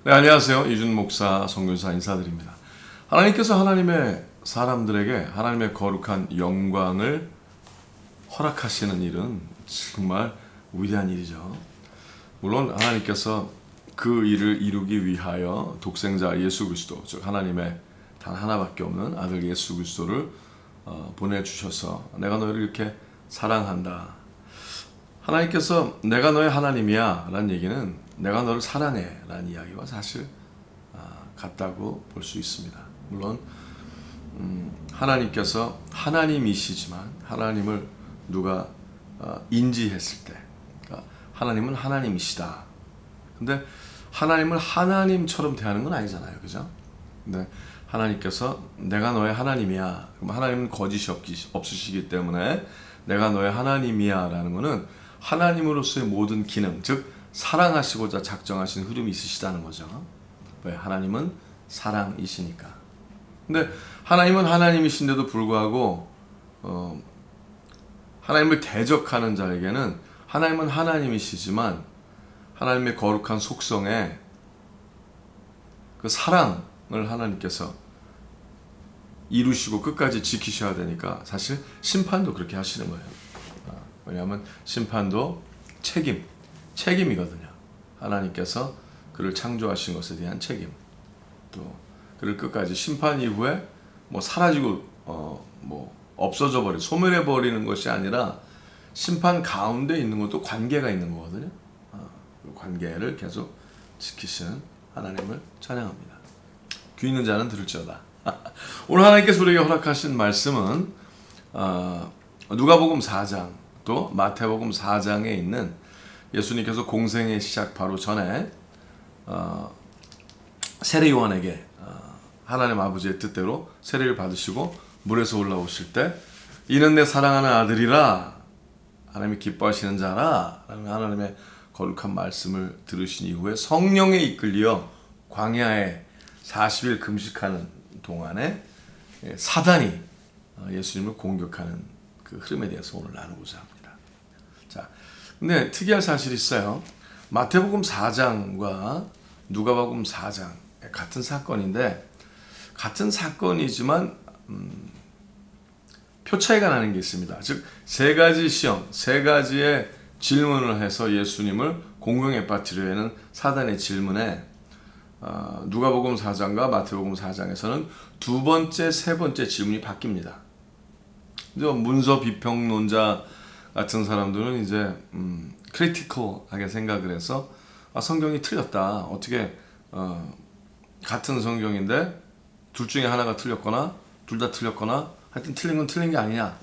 네, 안녕하세요. 이준 목사, 선교사 인사드립니다. 하나님께서 하나님의 사람들에게 하나님의 거룩한 영광을 허락하시는 일은 정말 위대한 일이죠. 물론 하나님께서 그 일을 이루기 위하여 독생자 예수 그리스도, 즉 하나님의 단 하나밖에 없는 아들 예수 그리스도를 보내주셔서 내가 너희를 이렇게 사랑한다. 하나님께서 내가 너의 하나님이야 라는 얘기는 내가 너를 사랑해 라는 이야기와 사실 같다고 볼 수 있습니다. 물론 하나님께서 하나님이시지만 하나님을 누가 인지했을 때 그러니까 하나님은 하나님이시다. 근데 하나님을 하나님처럼 대하는 건 아니잖아요. 그죠? 근데 하나님께서 내가 너의 하나님이야. 그럼 하나님은 거짓이 없으시기 때문에 내가 너의 하나님이야 라는 거는 하나님으로서의 모든 기능, 즉 사랑하시고자 작정하신 흐름이 있으시다는 거죠. 왜? 하나님은 사랑이시니까. 근데 하나님은 하나님이신데도 불구하고 하나님을 대적하는 자에게는 하나님은 하나님이시지만 하나님의 거룩한 속성에 그 사랑을 하나님께서 이루시고 끝까지 지키셔야 되니까 사실 심판도 그렇게 하시는 거예요. 왜냐하면 심판도 책임이거든요. 하나님께서 그를 창조하신 것에 대한 책임, 또 그를 끝까지 심판 이후에 뭐 사라지고 뭐 없어져 버리, 소멸해 버리는 것이 아니라 심판 가운데 있는 것도 관계가 있는 거거든요. 그 관계를 계속 지키시는 하나님을 찬양합니다. 귀 있는 자는 들을지어다. 오늘 하나님께서 우리에게 허락하신 말씀은 누가복음 4장 또 마태복음 4장에 있는 예수님께서 공생의 시작 바로 전에 세례 요한에게 하나님 아버지의 뜻대로 세례를 받으시고 물에서 올라오실 때 이는 내 사랑하는 아들이라 하나님이 기뻐하시는 자라 라는 하나님의 거룩한 말씀을 들으신 이후에 성령에 이끌려 광야에 40일 금식하는 동안에 사단이 예수님을 공격하는 그 흐름에 대해서 오늘 나누고자 합니다. 자, 근데 특이한 사실이 있어요. 마태복음 4장과 누가복음 4장 같은 사건인데 같은 사건이지만 표 차이가 나는 게 있습니다. 즉 세 가지 시험, 세 가지의 질문을 해서 예수님을 공경에 빠뜨려 하는 사단의 질문에 누가복음 4장과 마태복음 4장에서는 두 번째, 세 번째 질문이 바뀝니다. 문서 비평론자 같은 사람들은 이제 크리티컬하게 생각을 해서 성경이 틀렸다. 어떻게 같은 성경인데 둘 중에 하나가 틀렸거나 둘 다 틀렸거나 하여튼 틀린 건 틀린 게 아니냐.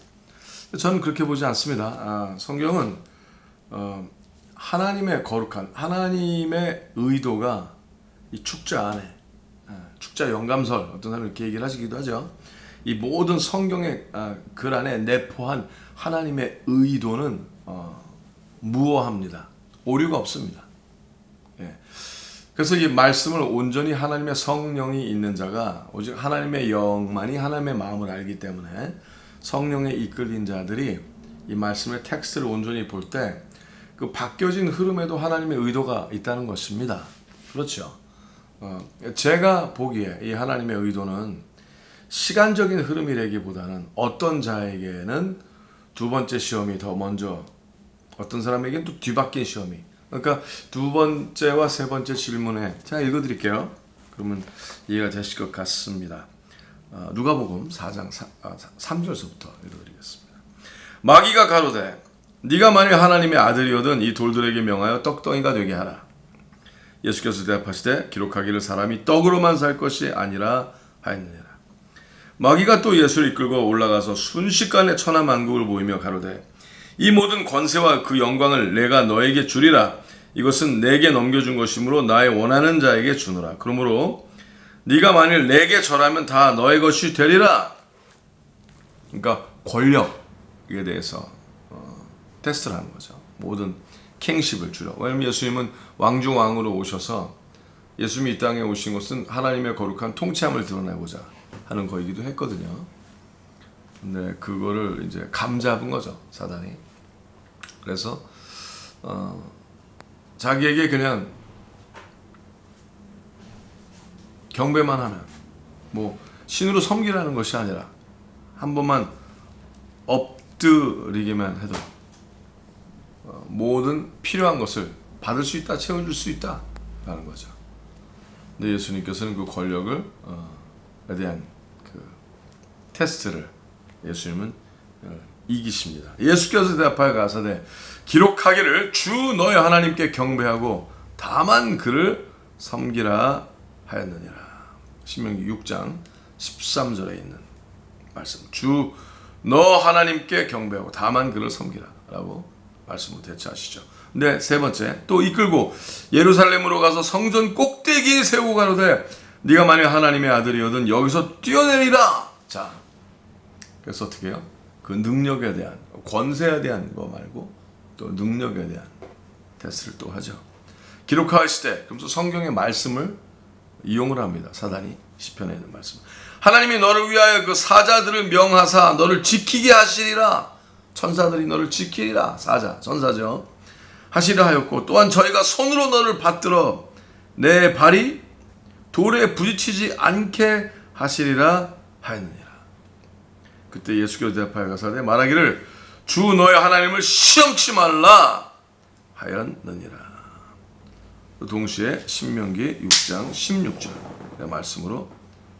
저는 그렇게 보지 않습니다. 성경은 하나님의 거룩한 하나님의 의도가 이 축자 안에 축자 영감설 어떤 사람이 이렇게 얘기를 하시기도 하죠. 이 모든 성경의 글 안에 내포한 하나님의 의도는 무오합니다. 오류가 없습니다. 예. 그래서 이 말씀을 온전히 하나님의 성령이 있는 자가 오직 하나님의 영만이 하나님의 마음을 알기 때문에 성령에 이끌린 자들이 이 말씀의 텍스트를 온전히 볼 때 그 바뀌어진 흐름에도 하나님의 의도가 있다는 것입니다. 그렇죠. 제가 보기에 이 하나님의 의도는 시간적인 흐름이라기보다는 어떤 자에게는 두 번째 시험이 더 먼저 어떤 사람에게는 또 뒤바뀐 시험이 그러니까 두 번째와 세 번째 질문에 제가 읽어드릴게요. 그러면 이해가 되실 것 같습니다. 누가복음 4장 3절서부터 읽어드리겠습니다. 마귀가 가로되 네가 만일 하나님의 아들이거든 이 돌들에게 명하여 떡덩이가 되게 하라. 예수께서 대답하시되 기록하기를 사람이 떡으로만 살 것이 아니라 하였느니라. 마귀가 또 예수를 이끌고 올라가서 순식간에 천하만국을 보이며 가로되 이 모든 권세와 그 영광을 내가 너에게 주리라. 이것은 내게 넘겨준 것이므로 나의 원하는 자에게 주노라. 그러므로 네가 만일 내게 절하면 다 너의 것이 되리라. 그러니까 권력에 대해서 테스트를 하는 거죠. 모든 킹십을 주려. 왜냐하면 예수님은 왕중왕으로 오셔서 예수님이 이 땅에 오신 것은 하나님의 거룩한 통치함을 드러내고자 하는 거이기도 했거든요. 근데 그거를 이제 감잡은 거죠, 사단이. 그래서 자기에게 그냥 경배만 하면, 뭐 신으로 섬기라는 것이 아니라 한 번만 엎드리기만 해도 모든 필요한 것을 받을 수 있다, 채워줄 수 있다라는 거죠. 근데 예수님께서는 그 권력을 대한 그 테스트를 예수님은 이기십니다. 예수께서 대답하여 가사대 기록하기를 주 너의 하나님께 경배하고 다만 그를 섬기라 하였느니라. 신명기 6장 13절에 있는 말씀. 주 너 하나님께 경배하고 다만 그를 섬기라 라고 말씀으로 대처하시죠. 근데 세 번째, 또 이끌고 예루살렘으로 가서 성전 꼭대기에 세우고 가로되 네가 만일 하나님의 아들이거든 여기서 뛰어내리라. 자, 그래서 어떻게 해요? 그 능력에 대한, 권세에 대한 거 말고 또 능력에 대한 테스트를 또 하죠. 기록하시되, 그러면서 성경의 말씀을 이용을 합니다. 사단이 시편에 있는 말씀. 하나님이 너를 위하여 그 사자들을 명하사 너를 지키게 하시리라. 천사들이 너를 지키리라. 사자, 천사죠. 하시라 하였고, 또한 저희가 손으로 너를 받들어 내 발이 돌에 부딪히지 않게 하시리라 하였느니라. 그때 예수께서 대답하여 가사대 말하기를 주 너의 하나님을 시험치 말라 하였느니라. 동시에 신명기 6장 16절의 말씀으로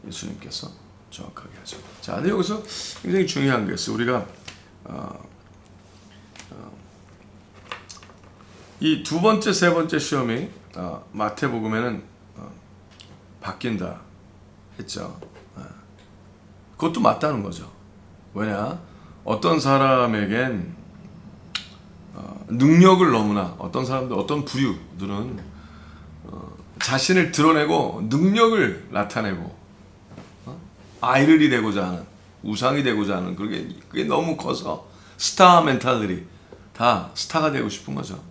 예수님께서 정확하게 하죠. 자, 근데 여기서 굉장히 중요한 게 있어요. 우리가 이 두 번째, 세 번째 시험이 마태복음에는 바뀐다 했죠. 그것도 맞다는 거죠. 왜냐? 어떤 사람에겐 능력을 너무나, 어떤 사람들, 어떤 부류들은 자신을 드러내고 능력을 나타내고 아이돌이 되고자 하는, 우상이 되고자 하는, 그게 너무 커서 스타 멘탈들이 다 스타가 되고 싶은 거죠.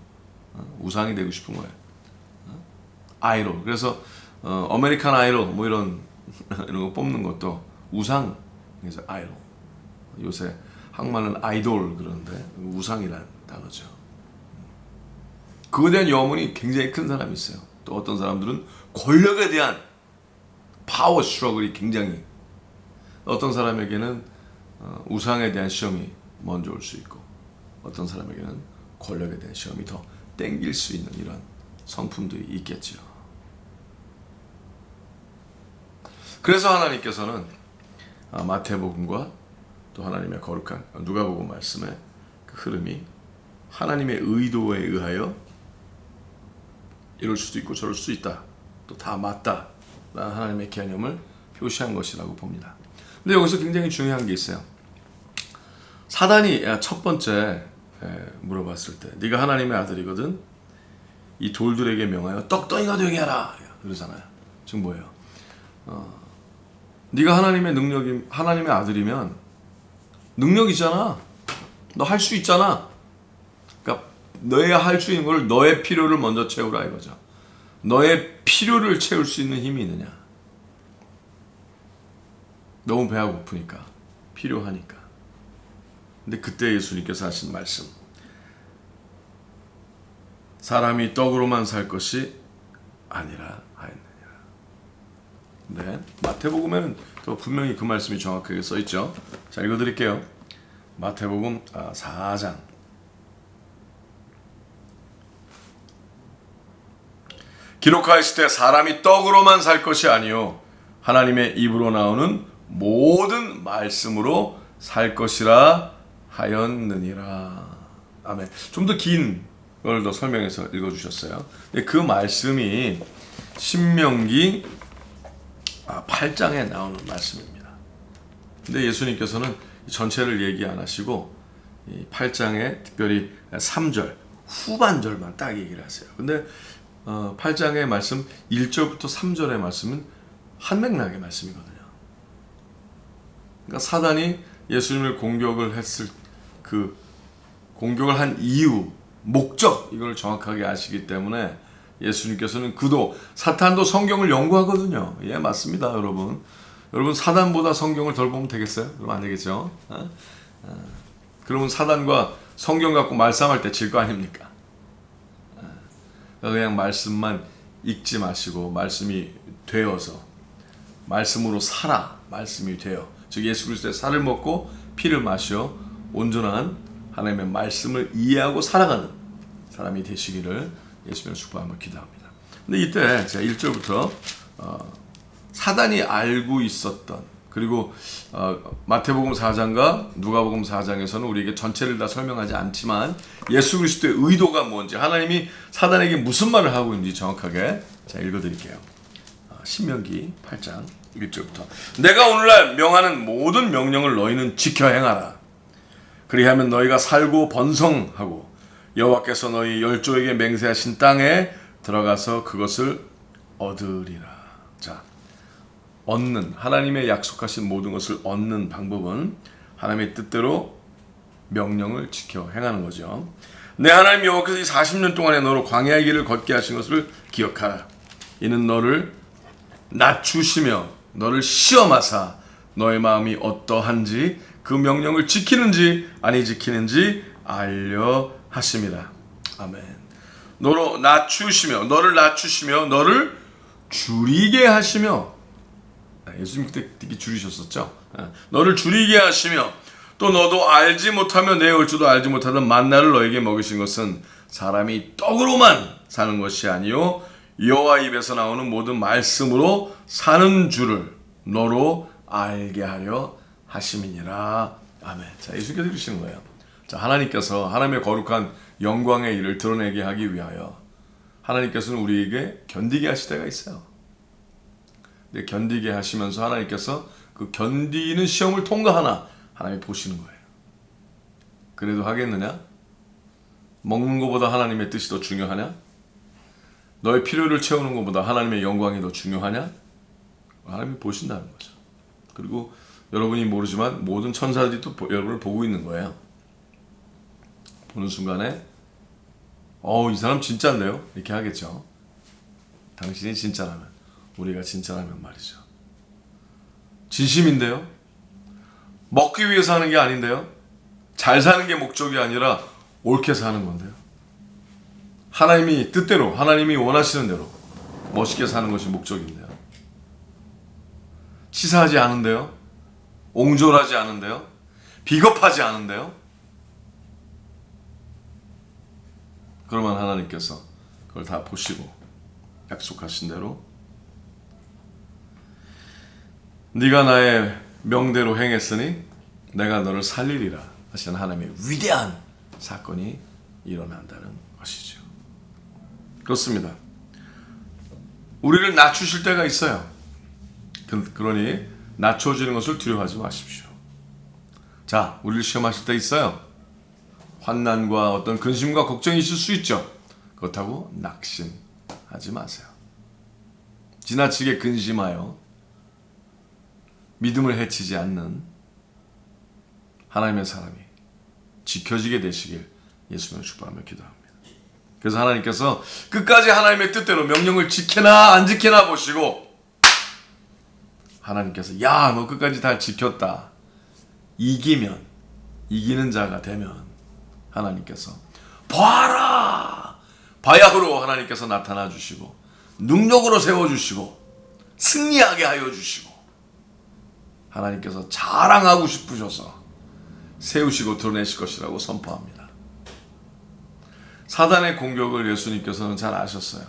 우상이 되고 싶은 거예요. 아이돌. 그래서 아메리칸 아이돌 뭐 이런 거 뽑는 것도 우상에서 아이돌. 요새 한국말은 아이돌 그러는데 우상이라는 단어죠. 그거에 대한 염원이 굉장히 큰 사람이 있어요. 또 어떤 사람들은 권력에 대한 파워 스트러글이 굉장히, 어떤 사람에게는 우상에 대한 시험이 먼저 올 수 있고, 어떤 사람에게는 권력에 대한 시험이 더 땡길 수 있는 이런 성품들이 있겠죠. 그래서 하나님께서는 마태복음과 또 하나님의 거룩한 누가복음 말씀의 그 흐름이 하나님의 의도에 의하여 이럴 수도 있고 저럴 수도 있다, 또 다 맞다 라는 하나님의 개념을 표시한 것이라고 봅니다. 근데 여기서 굉장히 중요한 게 있어요. 사단이 첫 번째 물어봤을 때 네가 하나님의 아들이거든 이 돌들에게 명하여 떡덩이가 되게 하라 그러잖아요. 지금 뭐예요? 네가 하나님의 아들이면 능력 있잖아. 너 할 수 있잖아. 그러니까 너의 할 수 있는 걸, 너의 필요를 먼저 채우라 이거죠. 너의 필요를 채울 수 있는 힘이 있느냐? 너무 배가 고프니까, 필요하니까. 근데 그때 예수님께서 하신 말씀, 사람이 떡으로만 살 것이 아니라 하였느니라. 네, 마태복음에는 또 분명히 그 말씀이 정확하게 써 있죠. 자, 읽어드릴게요. 마태복음 4장 기록하였을 때 사람이 떡으로만 살 것이 아니요 하나님의 입으로 나오는 모든 말씀으로 살 것이라 하였느니라. 아멘. 좀 더 긴 걸 더 설명해서 읽어주셨어요. 그 말씀이 신명기 8장에 나오는 말씀입니다. 근데 예수님께서는 전체를 얘기 안 하시고 이 8장에 특별히 3절 후반절만 딱 얘기를 하세요. 근데 8장의 말씀 1절부터 3절의 말씀은 한 맥락의 말씀이거든요. 그러니까 사단이 예수님을 공격을 했을 그 공격을 한 이유, 목적, 이걸 정확하게 아시기 때문에 예수님께서는 사탄도 성경을 연구하거든요. 예, 맞습니다, 여러분. 여러분 사단보다 성경을 덜 보면 되겠어요? 그러면 안 되겠죠? 그러면 사단과 성경 갖고 말싸움할 때 질 거 아닙니까? 그냥 말씀만 읽지 마시고 말씀이 되어서 말씀으로 살아 말씀이 되어, 즉 예수 그리스도의 살을 먹고 피를 마셔 온전한 하나님의 말씀을 이해하고 살아가는 사람이 되시기를 예수님을 축복하며 기도합니다. 근데 이때 제가 1절부터 사단이 알고 있었던, 그리고 마태복음 4장과 누가복음 4장에서는 우리에게 전체를 다 설명하지 않지만 예수 그리스도의 의도가 뭔지, 하나님이 사단에게 무슨 말을 하고 있는지 정확하게 제가 읽어드릴게요. 신명기 8장 1절부터 내가 오늘날 명하는 모든 명령을 너희는 지켜 행하라. 그리하면 너희가 살고 번성하고 여호와께서 너희 열조에게 맹세하신 땅에 들어가서 그것을 얻으리라. 자, 얻는, 하나님의 약속하신 모든 것을 얻는 방법은 하나님의 뜻대로 명령을 지켜 행하는 거죠. 내 하나님 여호와께서 이 40년 동안에 너로 광야의 길을 걷게 하신 것을 기억하라. 이는 너를 낮추시며 너를 시험하사 너의 마음이 어떠한지 그 명령을 지키는지 아니 지키는지 알려 하심이라. 아멘. 너를 낮추시며 너를 줄이게 하시며, 예수님 그때 되게 줄이셨었죠. 너를 줄이게 하시며 또 너도 알지 못하며 내 얼추도 알지 못하던 만나를 너에게 먹이신 것은 사람이 떡으로만 사는 것이 아니요 여호와 입에서 나오는 모든 말씀으로 사는 줄을 너로 알게 하려 하심이니라. 아멘. 자, 예수께서 이러시는 거예요. 자, 하나님께서 하나님의 거룩한 영광의 일을 드러내게 하기 위하여 하나님께서는 우리에게 견디게 하실 때가 있어요. 근데 견디게 하시면서 하나님께서 그 견디는 시험을 통과하나 하나님이 보시는 거예요. 그래도 하겠느냐? 먹는 것보다 하나님의 뜻이 더 중요하냐? 너의 필요를 채우는 것보다 하나님의 영광이 더 중요하냐? 하나님이 보신다는 거죠. 그리고 여러분이 모르지만 모든 천사들이 또 여러분을 보고 있는 거예요. 보는 순간에 이 사람 진짜인데요? 이렇게 하겠죠. 당신이 진짜라면, 우리가 진짜라면 말이죠. 진심인데요? 먹기 위해서 하는 게 아닌데요? 잘 사는 게 목적이 아니라 옳게 사는 건데요? 하나님이 뜻대로, 하나님이 원하시는 대로 멋있게 사는 것이 목적인데요? 치사하지 않은데요? 옹졸하지 않은데요? 비겁하지 않은데요? 그러면 하나님께서 그걸 다 보시고 약속하신 대로 네가 나의 명대로 행했으니 내가 너를 살리리라 하시는 하나님의 위대한 사건이 일어난다는 것이죠. 그렇습니다. 우리를 낮추실 때가 있어요. 그러니 낮춰지는 것을 두려워하지 마십시오. 자, 우리를 시험하실 때 있어요. 환난과 어떤 근심과 걱정이 있을 수 있죠. 그렇다고 낙심하지 마세요. 지나치게 근심하여 믿음을 해치지 않는 하나님의 사람이 지켜지게 되시길 예수님을 축복하며 기도합니다. 그래서 하나님께서 끝까지 하나님의 뜻대로 명령을 지키나 안 지키나 보시고 하나님께서 야, 너 끝까지 다 지켰다. 이기는 자가 되면 하나님께서 봐라! 바야흐로 하나님께서 나타나 주시고 능력으로 세워주시고 승리하게 하여 주시고 하나님께서 자랑하고 싶으셔서 세우시고 드러내실 것이라고 선포합니다. 사단의 공격을 예수님께서는 잘 아셨어요.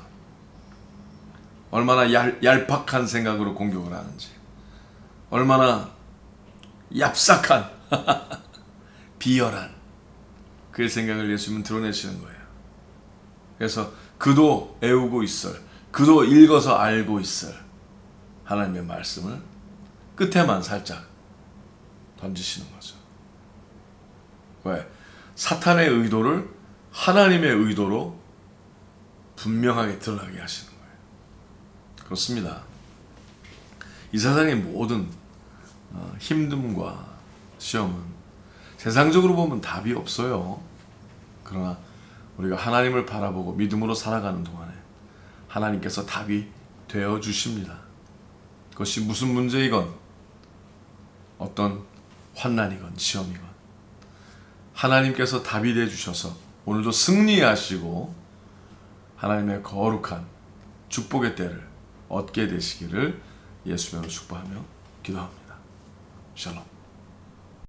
얼마나 얄팍한 생각으로 공격을 하는지, 얼마나 얍삭한 비열한 그의 생각을 예수님은 드러내시는 거예요. 그래서 그도 애우고 있을, 그도 읽어서 알고 있을 하나님의 말씀을 끝에만 살짝 던지시는 거죠. 왜? 사탄의 의도를 하나님의 의도로 분명하게 드러나게 하시는 거예요. 그렇습니다. 이 세상의 모든 힘듦과 시험은 세상적으로 보면 답이 없어요. 그러나 우리가 하나님을 바라보고 믿음으로 살아가는 동안에 하나님께서 답이 되어 주십니다. 그것이 무슨 문제이건 어떤 환난이건 시험이건 하나님께서 답이 되어 주셔서 오늘도 승리하시고 하나님의 거룩한 축복의 때를 얻게 되시기를 예수님으로 축복하며 기도합니다. 샬롬.